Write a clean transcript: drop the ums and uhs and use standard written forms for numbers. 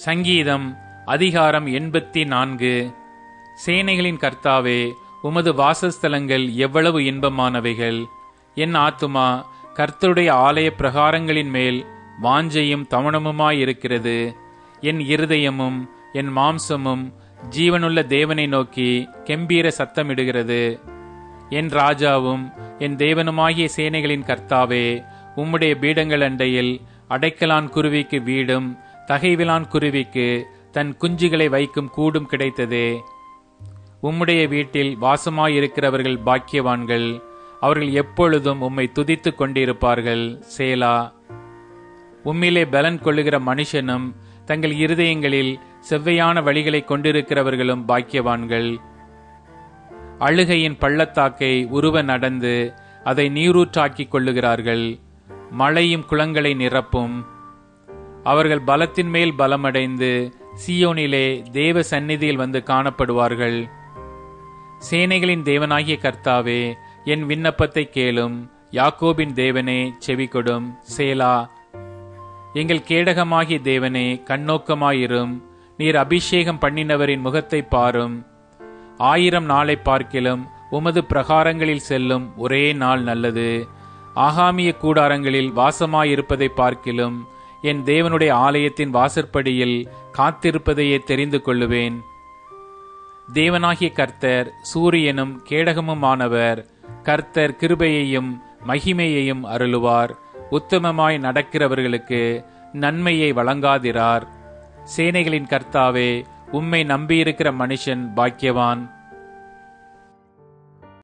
சங்கீதம் அதிகாரம் 84. சேனைகளின் கர்த்தாவே, உமது வாசஸ்தலங்கள் எவ்வளவு இன்பமானவைகள்! என் ஆத்துமா கர்த்தருடைய ஆலய பிரகாரங்களின் மேல் வாஞ்சையும் தவணமுமாயிருக்கிறது. என் இருதயமும் என் மாம்சமும் ஜீவனுள்ள தேவனை நோக்கி கெம்பீர சத்தமிடுகிறது. என் ராஜாவும் என் தேவனுமாகிய சேனைகளின் கர்த்தாவே, உம்முடைய பீடங்கள் அண்டையில் அடைக்கலான் குருவிக்கு வீடும் தகைவிலான் குருவிக்கு தன் குஞ்சுகளை வைக்கும் கூடும் கிடைத்ததே. உம்முடைய வீட்டில் வாசமாயிருக்கிறவர்கள் பாக்கியவான்கள். அவர்கள் எப்பொழுதும் உம்மை துதித்துக் கொண்டிருப்பார்கள். சேலா. உம்மிலே பலன் கொள்ளுகிற மனுஷனும் தங்கள் இருதயங்களில் செவ்வையான வழிகளை கொண்டிருக்கிறவர்களும் பாக்கியவான்கள். அழுகையின் பள்ளத்தாக்கை உருவ நடந்து அதை நீரூற்றாக்கிக் கொள்ளுகிறார்கள். மழையும் குளங்களை நிரப்பும். அவர்கள் பலத்தின் மேல் பலமடைந்து சீயோனிலே தேவ சந்நிதியில் வந்து காணப்படுவார்கள். சேனைகளின் தேவனாகிய கர்த்தாவே, என் விண்ணப்பத்தை கேளும். யாக்கோபின் தேவனே, செவிகொடும். சேலா. எங்கள் கேடகமாகிய தேவனே, கண்ணோக்கமாயிரும். நீர் அபிஷேகம் பண்ணினவரின் முகத்தை பாரும். 1000 நாளை பார்க்கிலும் உமது பிரகாரங்களில் செல்லும் ஒரே நாள் நல்லது. ஆகாமிய கூடாரங்களில் வாசமாயிருப்பதை பார்க்கிலும் என் தேவனுடைய ஆலயத்தின் வாசற்படியில் காத்திருப்பதையே தெரிந்து கொள்ளுவேன். தேவனாகிய கர்த்தர் சூரியனும் கேடகமுமானவர். கர்த்தர் கிருபையையும் மகிமையையும் அருளுவார். உத்தமமாய் நடக்கிறவர்களுக்கு நன்மையை வழங்காதிரார். சேனைகளின் கர்த்தாவே, உம்மை நம்பியிருக்கிற மனுஷன் பாக்கியவான்.